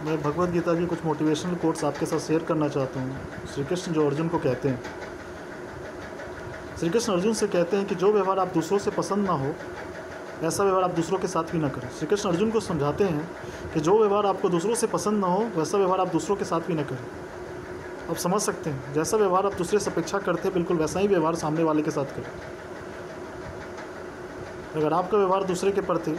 मैं भगवद गीता की कुछ मोटिवेशनल कोट्स आपके साथ शेयर करना चाहता हूँ। श्री कृष्ण जो अर्जुन को कहते हैं, श्री कृष्ण अर्जुन से कहते हैं कि जो व्यवहार आप दूसरों से पसंद ना हो ऐसा व्यवहार आप दूसरों के साथ भी ना करें। श्री कृष्ण अर्जुन को समझाते हैं कि जो व्यवहार आपको दूसरों से पसंद ना हो वैसा व्यवहार आप दूसरों के साथ भी ना करें। आप समझ सकते हैं, जैसा व्यवहार आप दूसरे से अपेक्षा करते हैं बिल्कुल वैसा ही व्यवहार सामने वाले के साथ करें। अगर आपका व्यवहार दूसरे के प्रति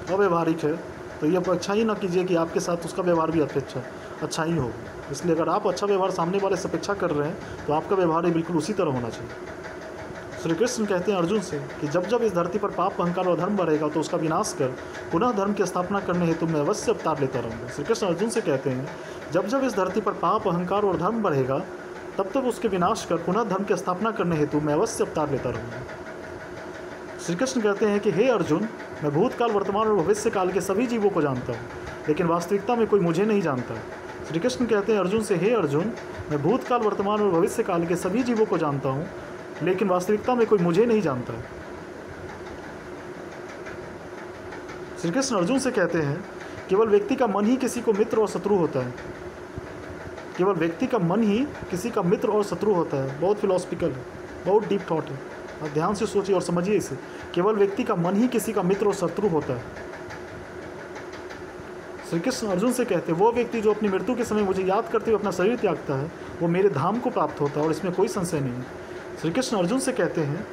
अव्यवहारिक है तो ये अपेक्षा ही ना कीजिए कि आपके साथ उसका व्यवहार भी अच्छा ही हो। इसलिए अगर आप अच्छा व्यवहार सामने वाले से अपेक्षा कर रहे हैं तो आपका व्यवहार भी बिल्कुल उसी तरह होना चाहिए। श्री कृष्ण कहते हैं अर्जुन से कि जब जब इस धरती पर पाप, अहंकार और धर्म बढ़ेगा तो उसका विनाश कर पुनः धर्म की स्थापना करने हेतु मैं अवश्य अवतार लेता रहूँगा। श्री कृष्ण अर्जुन से कहते हैं जब जब इस धरती पर पाप, अहंकार और धर्म बढ़ेगा तब तब उसके विनाश कर पुनः धर्म की स्थापना करने हेतु मैं अवश्य अवतार लेता रहूँगा। श्री कृष्ण कहते हैं कि हे अर्जुन, मैं भूतकाल, वर्तमान और भविष्य काल के सभी जीवों को जानता हूँ, लेकिन वास्तविकता में कोई मुझे नहीं जानता। श्री कृष्ण कहते हैं अर्जुन से, हे अर्जुन, मैं भूतकाल, वर्तमान और भविष्य काल के सभी जीवों को जानता हूँ, लेकिन वास्तविकता में कोई मुझे नहीं जानता। श्री कृष्ण अर्जुन से कहते हैं केवल व्यक्ति का मन ही किसी को मित्र और शत्रु होता है। केवल व्यक्ति का मन ही किसी का मित्र और शत्रु होता है। बहुत फिलोसफिकल है, बहुत डीप थॉट है, आप ध्यान से सोचिए और समझिए इसे। केवल व्यक्ति का मन ही किसी का मित्र और शत्रु होता है। श्री कृष्ण अर्जुन से कहते हैं वो व्यक्ति जो अपनी मृत्यु के समय मुझे याद करते हुए अपना शरीर त्यागता है वो मेरे धाम को प्राप्त होता है और इसमें कोई संशय नहीं है। श्री कृष्ण अर्जुन से कहते हैं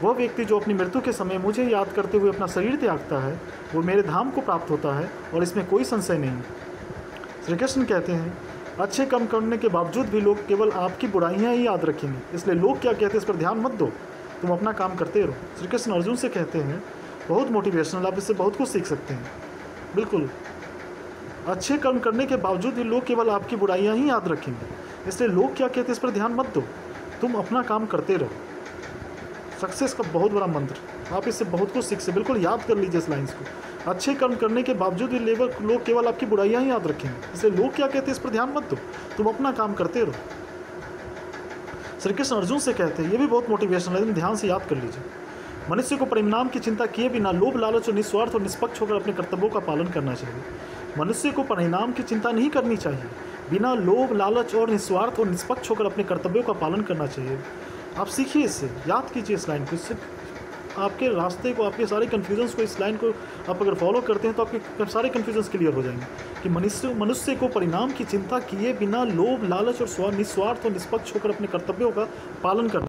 वह व्यक्ति जो अपनी मृत्यु के समय मुझे याद करते हुए अपना शरीर त्यागता है वो मेरे धाम को प्राप्त होता है और इसमें कोई संशय नहीं है। श्री कृष्ण कहते हैं अच्छे कर्म करने के बावजूद भी लोग केवल आपकी बुराइयां ही याद रखेंगे, इसलिए लोग क्या कहते हैं इस पर ध्यान मत दो, तुम अपना काम करते रहो। श्री कृष्ण अर्जुन से कहते हैं बहुत मोटिवेशनल, आप इससे बहुत कुछ सीख सकते हैं। बिल्कुल, अच्छे कर्म करने के बावजूद भी लोग केवल आपकी बुराइयां ही याद रखेंगे, इसलिए लोग क्या कहते हैं इस पर ध्यान मत दो, तुम अपना काम करते रहो। सक्सेस का बहुत बड़ा मंत्र, आप इससे बहुत कुछ सीख सकते, बिल्कुल याद कर लीजिए इस लाइन्स को। अच्छे कर्म करने के बावजूद भी लोग केवल आपकी बुराइयां ही याद रखेंगे, इसलिए लोग क्या कहते हैं इस पर ध्यान मत दो, तुम अपना काम करते रहो। श्री कृष्ण अर्जुन से कहते हैं ये भी बहुत मोटिवेशनल है, ध्यान से याद कर लीजिए। मनुष्य को परिणाम की चिंता किए बिना लोभ, लालच और निस्वार्थ और निष्पक्ष होकर अपने कर्तव्यों का पालन करना चाहिए। मनुष्य को परिणाम की चिंता नहीं करनी चाहिए, बिना लोभ, लालच और निस्वार्थ और निष्पक्ष होकर अपने कर्तव्यों का पालन करना चाहिए। आप सीखिए इससे, याद कीजिए इस लाइन को, इससे आपके रास्ते को, आपके सारे कन्फ्यूजन्स को, इस लाइन को आप अगर फॉलो करते हैं तो आपके सारे कन्फ्यूजन्स क्लियर हो जाएंगे कि मनुष्य को परिणाम की चिंता किए बिना लोभ, लालच और निस्वार्थ और निष्पक्ष होकर अपने कर्तव्यों का पालन करना।